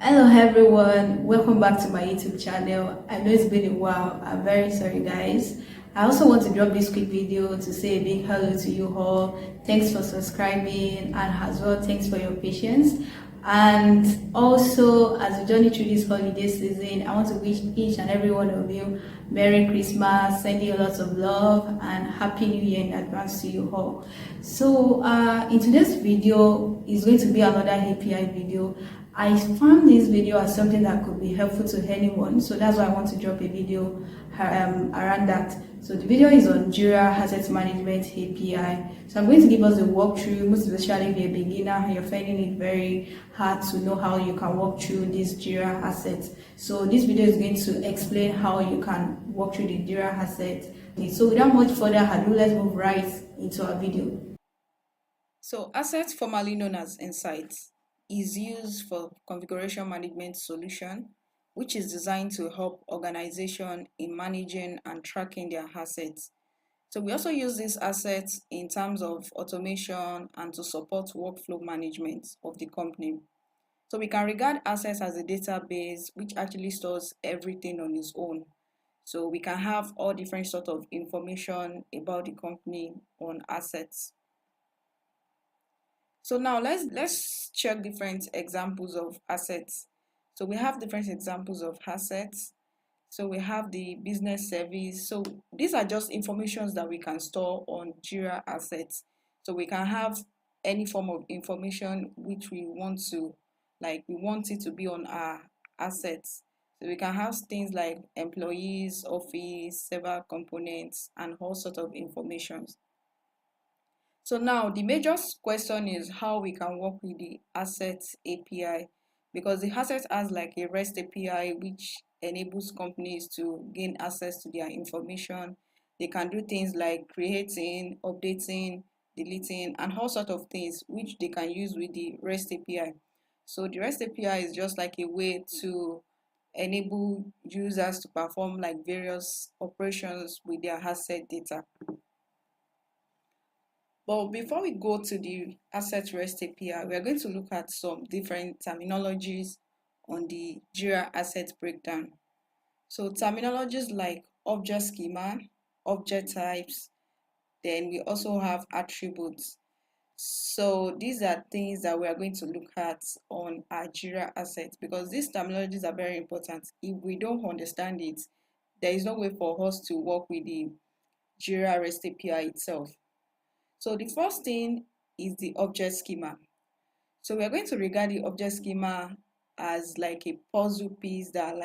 Hello everyone, welcome back to my YouTube channel. I know it's been a while. I'm very sorry guys. I also want to drop this quick video to say a big hello to you all. Thanks for subscribing, and as well thanks for your patience. And also, as we journey through this holiday season, I want to wish each and every one of you Merry Christmas, send you lots of love and Happy New Year in advance to you all. So in today's video is going to be another API video. I found this video as something that could be helpful to anyone, so that's why I want to drop a video around that. So the video is on Jira Asset Management API. So I'm going to give us a walkthrough, most especially if you're a beginner and you're finding it very hard to know how you can walk through this Jira asset. So this video is going to explain how you can walk through the Jira asset. So without much further ado, let's move right into our video. So assets, formerly known as insights, is used for configuration management solution, which is designed to help organization in managing and tracking their assets. So we also use these assets in terms of automation and to support workflow management of the company. So we can regard assets as a database which actually stores everything on its own. So we can have all different sort of information about the company on assets. So now let's check different examples of assets. So we have different examples of assets. So we have the business service. So these are just informations that we can store on Jira assets. So we can have any form of information which we want to, like we want it to be on our assets. So we can have things like employees, office, server components, and all sorts of information. So now the major question is how we can work with the Assets API, because the Assets has like a REST API which enables companies to gain access to their information. They can do things like creating, updating, deleting, and all sorts of things which they can use with the REST API. So the REST API is just like a way to enable users to perform like various operations with their asset data. But before we go to the Asset REST API, we are going to look at some different terminologies on the Jira Asset breakdown. So terminologies like object schema, object types, then we also have attributes. So these are things that we are going to look at on our Jira Asset, because these terminologies are very important. If we don't understand it, there is no way for us to work with the Jira REST API itself. So the first thing is the object schema. So we're going to regard the object schema as like a puzzle piece that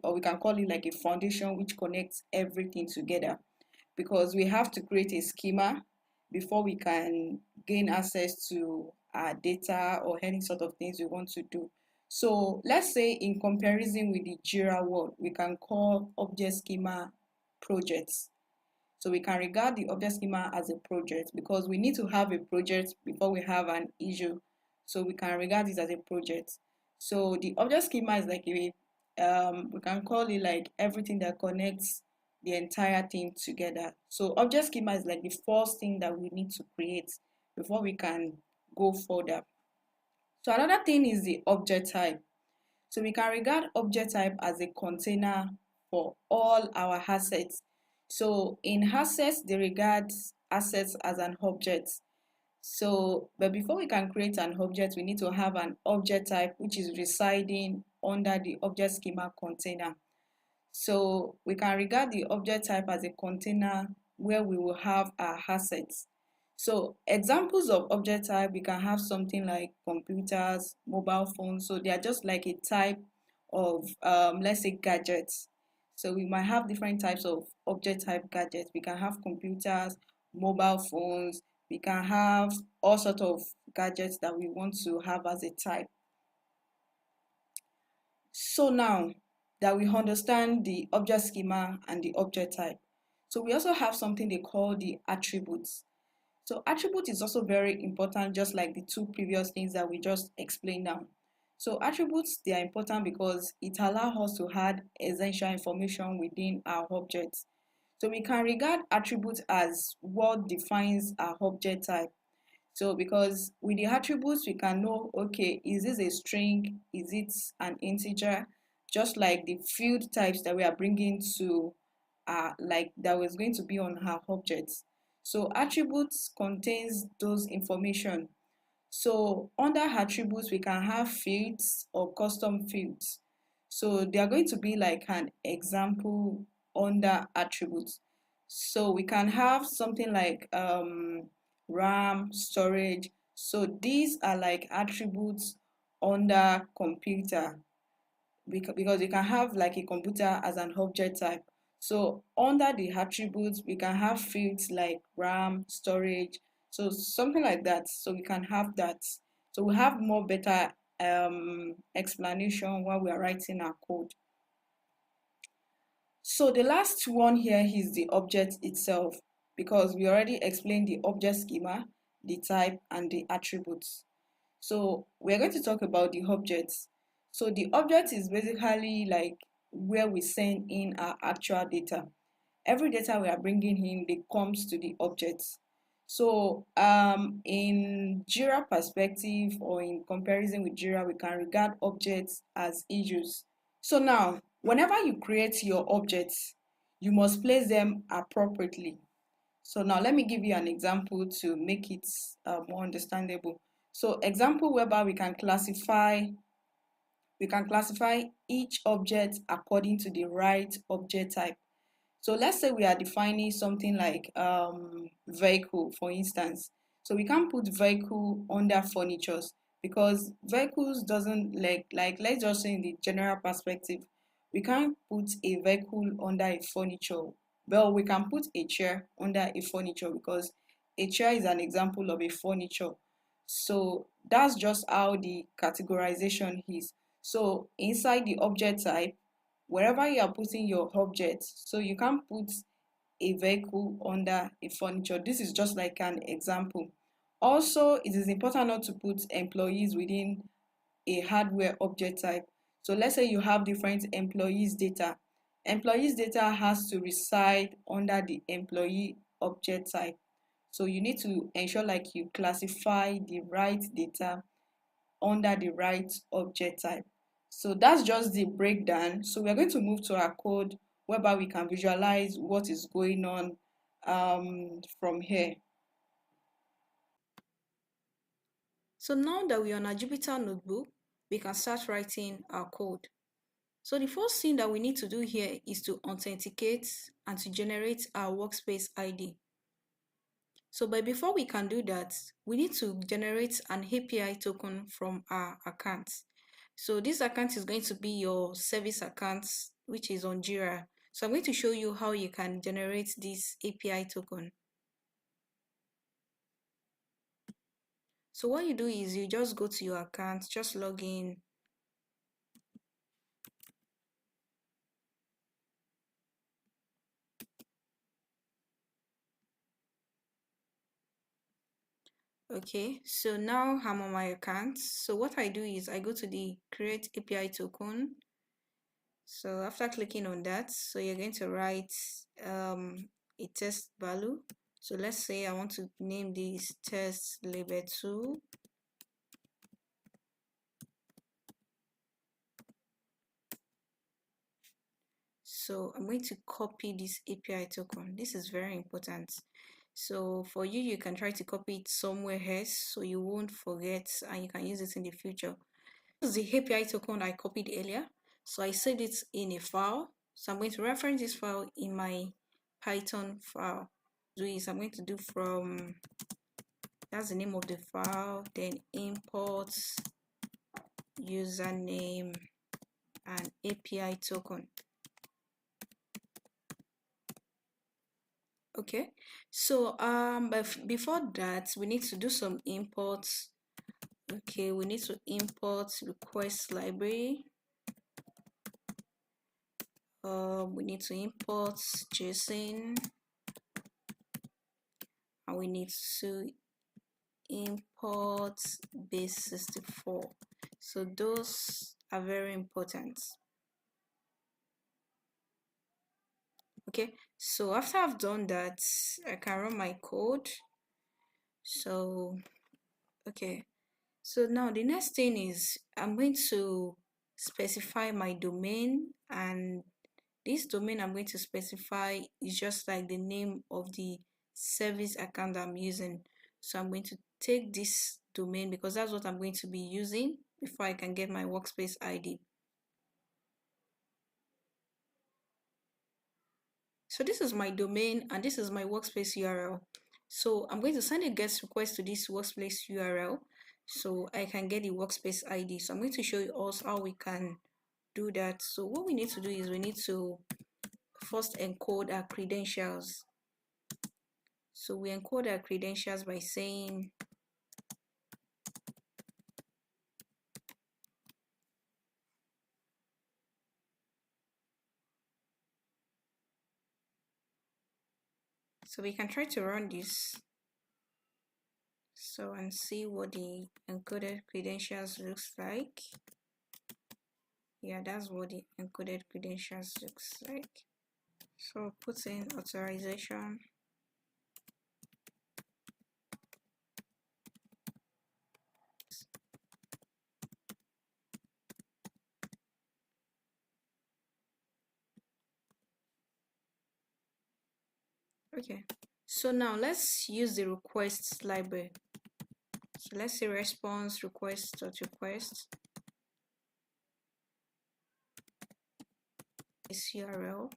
or we can call it like a foundation which connects everything together, because we have to create a schema before we can gain access to our data or any sort of things we want to do. So let's say in comparison with the Jira world, we can call object schema projects. So we can regard the object schema as a project because we need to have a project before we have an issue. So we can regard this as a project. So the object schema is like we can call it like everything that connects the entire thing together. So object schema is like the first thing that we need to create before we can go further. So another thing is the object type. So we can regard object type as a container for all our assets. So in assets, they regard assets as an object. So, but before we can create an object, we need to have an object type which is residing under the object schema container. So we can regard the object type as a container where we will have our assets. So examples of object type, we can have something like computers, mobile phones. So they are just like a type of, let's say, gadgets. So we might have different types of object type gadgets. We can have computers, mobile phones. We can have all sorts of gadgets that we want to have as a type. So now that we understand the object schema and the object type, so we also have something they call the attributes. So attribute is also very important, just like the two previous things that we just explained now. So attributes, they are important because it allows us to add essential information within our objects. So we can regard attributes as what defines our object type. So because with the attributes, we can know, okay, is this a string? Is it an integer? Just like the field types that we are bringing to, like that was going to be on our objects. So attributes contains those information. So under attributes, we can have fields or custom fields. So they are going to be like an example under attributes. So we can have something like RAM, storage. So these are like attributes under computer, because you can have like a computer as an object type. So under the attributes, we can have fields like RAM, storage, so something like that. So we can have that. So we have more better explanation while we are writing our code. So the last one here is the object itself, because we already explained the object schema, the type, and the attributes. So we're going to talk about the objects. So the object is basically like where we send in our actual data. Every data we are bringing in, it comes to the objects. So in Jira perspective, or in comparison with Jira, we can regard objects as issues. So now, whenever you create your objects, you must place them appropriately. So now let me give you an example to make it more understandable. So example whereby we can classify each object according to the right object type. So let's say we are defining something like vehicle, for instance. So we can't put vehicle under furnitures, because vehicles doesn't like let's just say in the general perspective, we can't put a vehicle under a furniture. Well, we can put a chair under a furniture, because a chair is an example of a furniture. So that's just how the categorization is. So inside the object type, wherever you are putting your object, so you can put a vehicle under a furniture. This is just like an example. Also, it is important not to put employees within a hardware object type. So let's say you have different employees data. Employees data has to reside under the employee object type. So you need to ensure like you classify the right data under the right object type. So that's just the breakdown. So we're going to move to our code whereby we can visualize what is going on from here. So now that we're on our Jupyter notebook, we can start writing our code. So the first thing that we need to do here is to authenticate and to generate our workspace ID. So but before we can do that, we need to generate an API token from our account. So this account is going to be your service account, which is on Jira. So I'm going to show you how you can generate this API token. So what you do is you just go to your account, just log in. Okay, so now I'm on my account. So what I do is I go to the create API token. So after clicking on that, so you're going to write a test value. So let's say I want to name this test label 2. So I'm going to copy this API token. This is very important. So for you, you can try to copy it somewhere else so you won't forget and you can use it in the future. This is the API token I copied earlier. So I saved it in a file. So I'm going to reference this file in my Python file. I'm going to do from, that's the name of the file, then import username and API token. Okay, so but before that, we need to do some imports. Okay, we need to import request library. We need to import JSON, and we need to import base64. So those are very important. Okay, so after I've done that, I can run my code. So Okay, so now the next thing is I'm going to specify my domain, and this domain I'm going to specify is just like the name of the service account I'm using. So I'm going to take this domain because that's what I'm going to be using before I can get my workspace ID. So this is my domain and this is my workspace URL. So I'm going to send a GET request to this workspace URL so I can get the workspace ID. So I'm going to show you also how we can do that. So what we need to do is we need to first encode our credentials. So we encode our credentials by saying so we can try to run this and see what the encoded credentials looks like. Yeah, that's what the encoded credentials looks like. So put in authorization. Okay, so now let's use the requests library. So let's say response request.request is URL.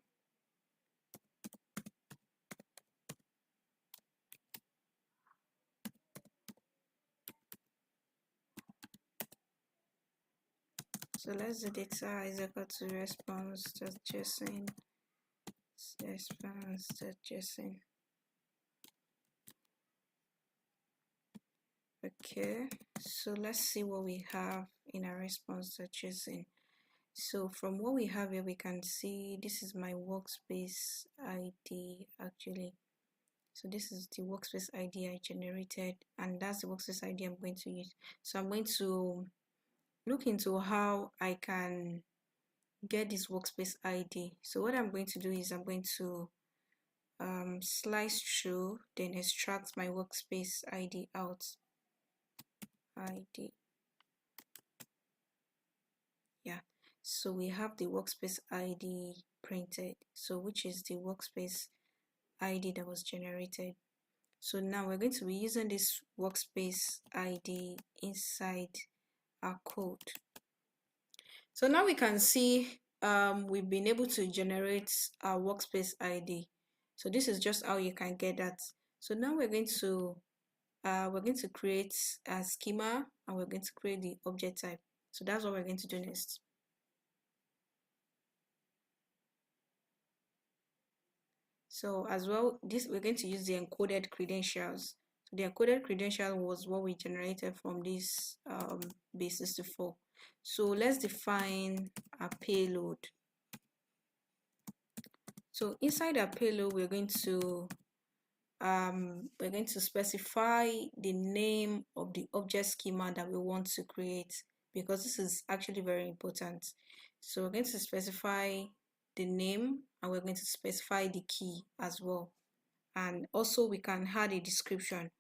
So let's do data is equal to response.json. Response.json. Okay, so let's see what we have in our response.json. So from what we have here, we can see this is my workspace ID actually. So this is the workspace ID I generated, and that's the workspace ID I'm going to use. So I'm going to look into how I can get this workspace ID. So what I'm going to do is I'm going to slice through, then extract my workspace ID out. ID. Yeah. So we have the workspace ID printed. So which is the workspace ID that was generated. So now we're going to be using this workspace ID inside our code. So now we can see we've been able to generate our workspace ID. So this is just how you can get that. So now we're going to create a schema and we're going to create the object type. So that's what we're going to do next. So as well, we're going to use the encoded credentials. So the encoded credential was what we generated from this base64. So let's define a payload. So inside our payload, we're going to specify the name of the object schema that we want to create, because this is actually very important. So we're going to specify the name and we're going to specify the key as well. And also we can add a description.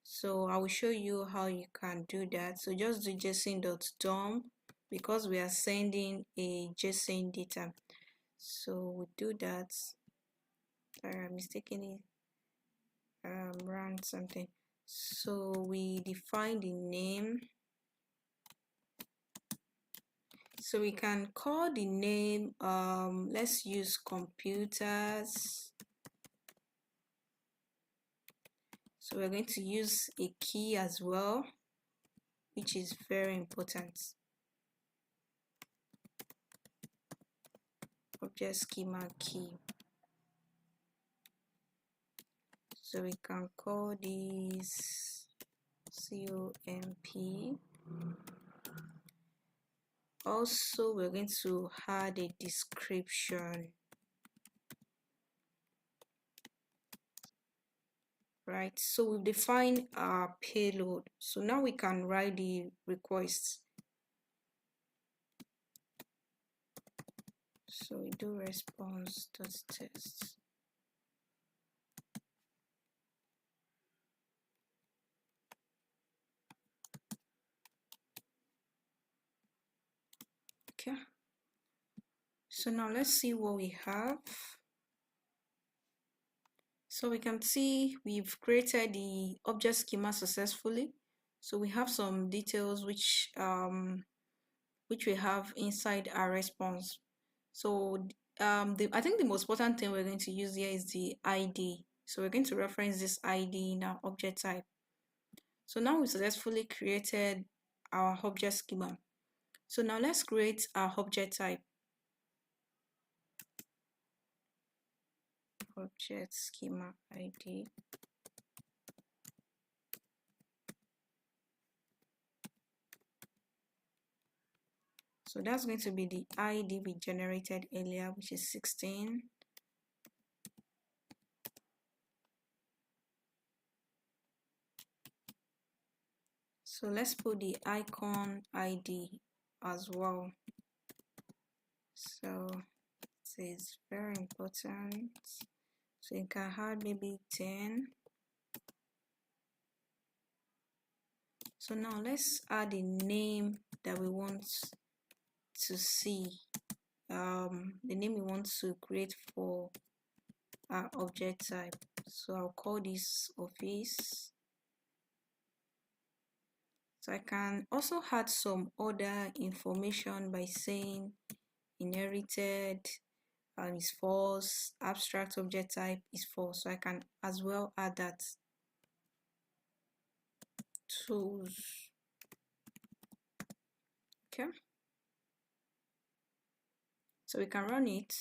So I will show you how you can do that. So just do json.dump because we are sending a JSON data. So we do that. Sorry, I'm mistakenly ran something. So we define the name. So we can call the name, let's use computers. So we're going to use a key as well, which is very important. Object schema key. So we can call this COMP. Also, we're going to add a description. Right, so we've defined our payload. So now we can write the request. So we do response.test. Okay, so now let's see what we have. So we can see we've created the object schema successfully. So we have some details which we have inside our response. So I think the most important thing we're going to use here is the ID. So we're going to reference this ID in our object type. So now we successfully created our object schema. So now let's create our object type. Object schema ID. So that's going to be the ID we generated earlier, which is 16. So let's put the icon ID as well. So it is very important. So you can add maybe 10. So now let's add a name that we want to see. The name we want to create for our object type. So I'll call this office. So I can also add some other information by saying inherited is false, abstract object type is false. So I can as well add that. Tools. Okay. So we can run it.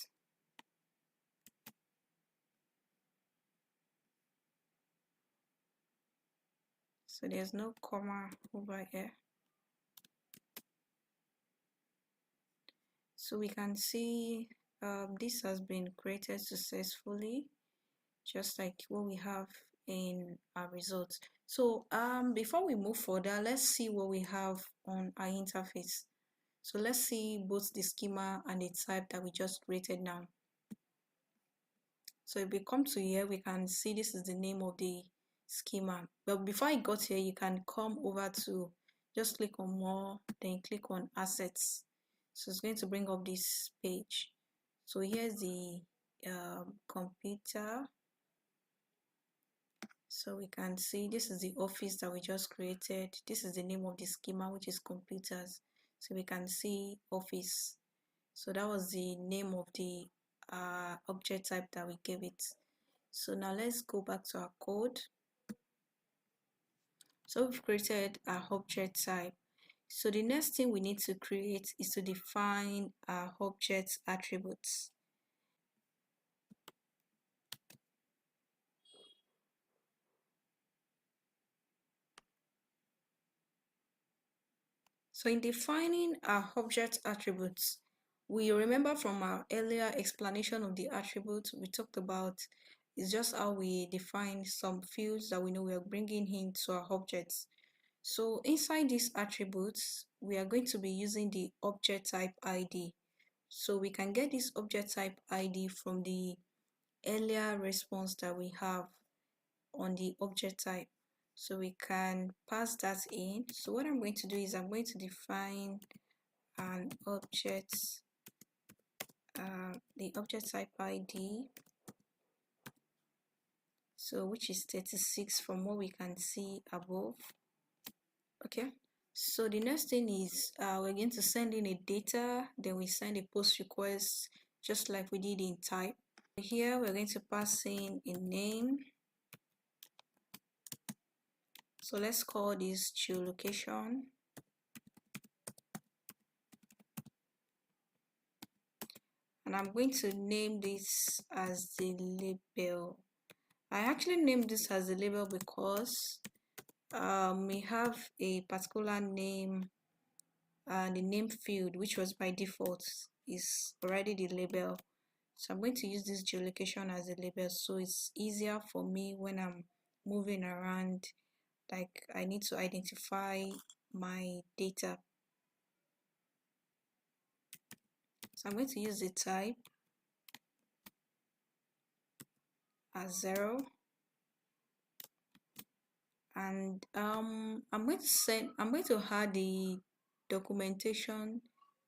So there's no comma over here. So we can see this has been created successfully, just like what we have in our results. So before we move further, let's see what we have on our interface. So let's see both the schema and the type that we just created now. So if we come to here, we can see this is the name of the schema. But before I got here, you can come over to just click on more, then click on assets. So it's going to bring up this page. So here's the computer. So we can see this is the office that we just created. This is the name of the schema, which is computers. So we can see office. So that was the name of the object type that we gave it. So now let's go back to our code. So we've created our object type. So the next thing we need to create is to define our object attributes. So in defining our object attributes, we remember from our earlier explanation of the attributes we talked about is just how we define some fields that we know we are bringing into our objects. So inside these attributes, we are going to be using the object type ID. So we can get this object type ID from the earlier response that we have on the object type. So we can pass that in. So what I'm going to do is I'm going to define an object, the object type ID, so which is 36 from what we can see above. Okay, so the next thing is we're going to send in a data, then we send a post request just like we did in type. Here we're going to pass in a name. So let's call this geolocation. And I'm going to name this as the label. I actually named this as the label because we have a particular name and the name field, which was by default, is already the label. So I'm going to use this geolocation as a label so it's easier for me when I'm moving around, like I need to identify my data. So I'm going to use the type as 0, and I'm going to add the documentation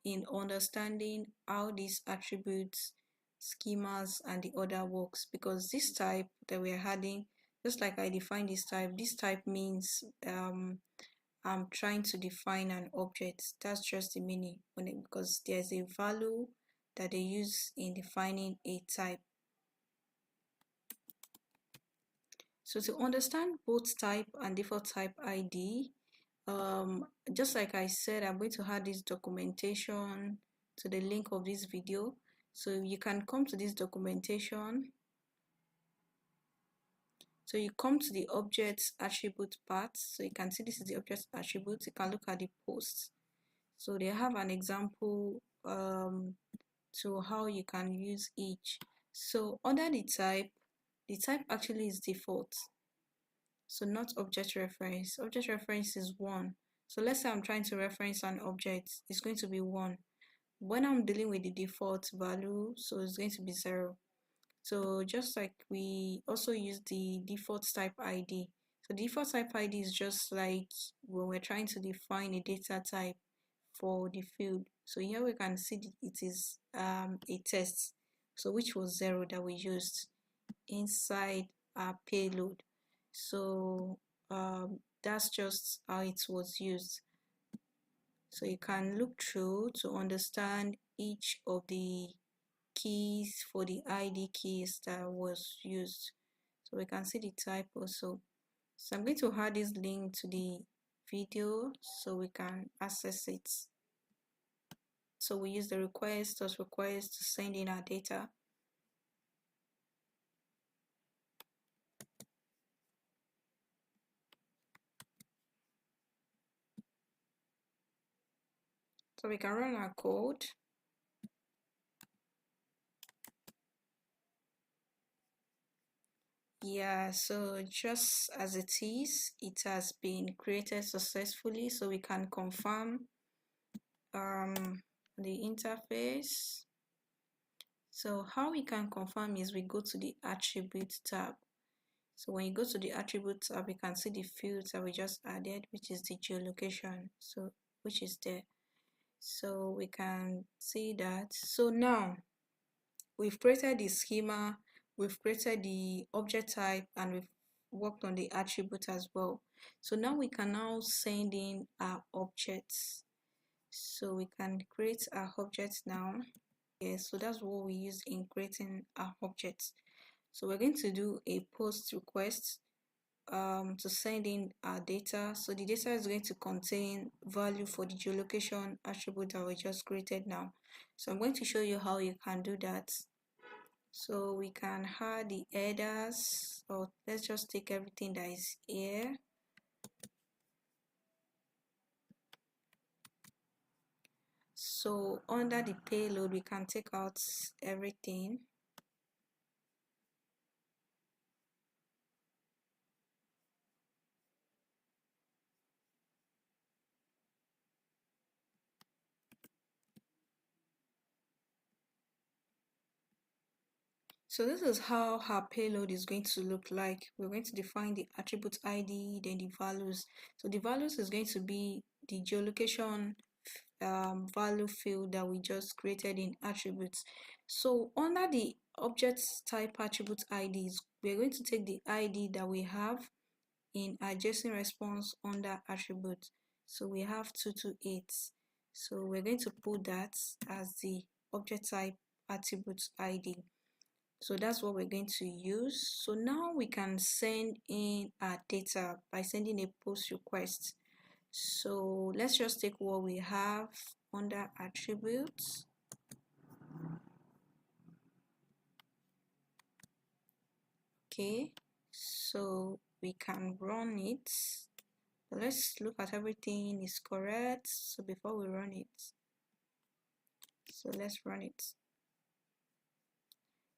in understanding how these attributes, schemas, and the other works, because this type that we're adding, just like I defined this type means I'm trying to define an object. That's just the meaning on it, because there's a value that they use in defining a type. So to understand both type and default type ID, just like I said, I'm going to add this documentation to the link of this video. So you can come to this documentation. So you come to the object attribute part. So you can see this is the object attribute. You can look at the posts. So they have an example to how you can use each. So under the type actually is default. So not object reference. Object reference is 1. So let's say I'm trying to reference an object, it's going to be 1. When I'm dealing with the default value, so it's going to be 0. So just like we also use the default type ID. So default type ID is just like when we're trying to define a data type for the field. So here we can see it is a test, so which was 0 that we used inside our payload. So that's just how it was used. So you can look through to understand each of the keys for the ID keys that was used. So we can see the type also. So I'm going to add this link to the video so we can access it. So we use the request to send in our data. So we can run our code. Yeah, so just as it is, it has been created successfully, so we can confirm the interface. So how we can confirm is we go to the attribute tab. So when you go to the attribute tab, you can see the fields that we just added, which is the geolocation, so which is there. So we can see that. So now we've created the schema, we've created the object type, and we've worked on the attribute as well. So now we can now send in our objects. So we can create our objects now. Yes, so that's what we use in creating our objects. So we're going to do a post request to send in our data. So the data is going to contain value for the geolocation attribute that we just created now. So I'm going to show you how you can do that. So we can add the headers, or let's just take everything that is here. So under the payload, we can take out everything. So this is how our payload is going to look like. We're going to define the attribute ID, then the values. So the values is going to be the geolocation value field that we just created in attributes. So under the object type attribute IDs, we're going to take the ID that we have in our JSON response under attribute. So we have 228. So we're going to put that as the object type attribute ID. So that's what we're going to use. So now we can send in our data by sending a post request. So let's just take what we have under attributes. Okay, so we can run it. Let's look at everything is correct. So before we run it, so let's run it.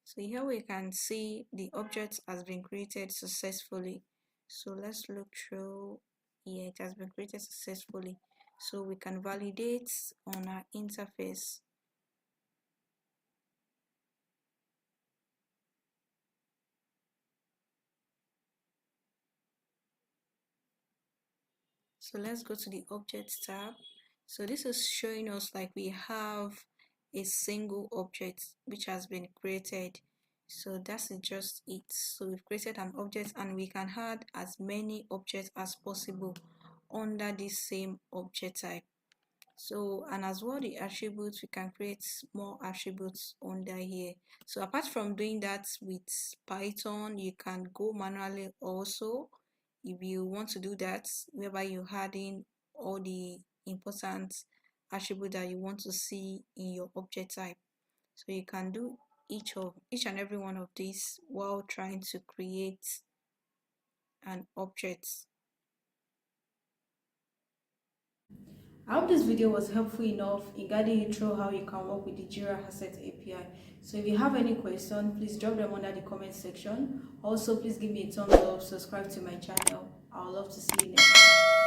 So here we can see the object has been created successfully. So let's look through. Yeah, it has been created successfully. So we can validate on our interface. So let's go to the object tab. So this is showing us like we have a single object which has been created. So that's just it. So we've created an object and we can add as many objects as possible under this same object type. So, and as well the attributes, we can create more attributes under here. So apart from doing that with Python, you can go manually also if you want to do that, whereby you add in all the important attribute that you want to see in your object type. So you can do each and every one of these while trying to create an object. I hope this video was helpful enough in guiding you through how you can work with the Jira Asset API. So if you have any question, please drop them under the comment section. Also, please give me a thumbs up, subscribe to my channel. I would love to see you next time.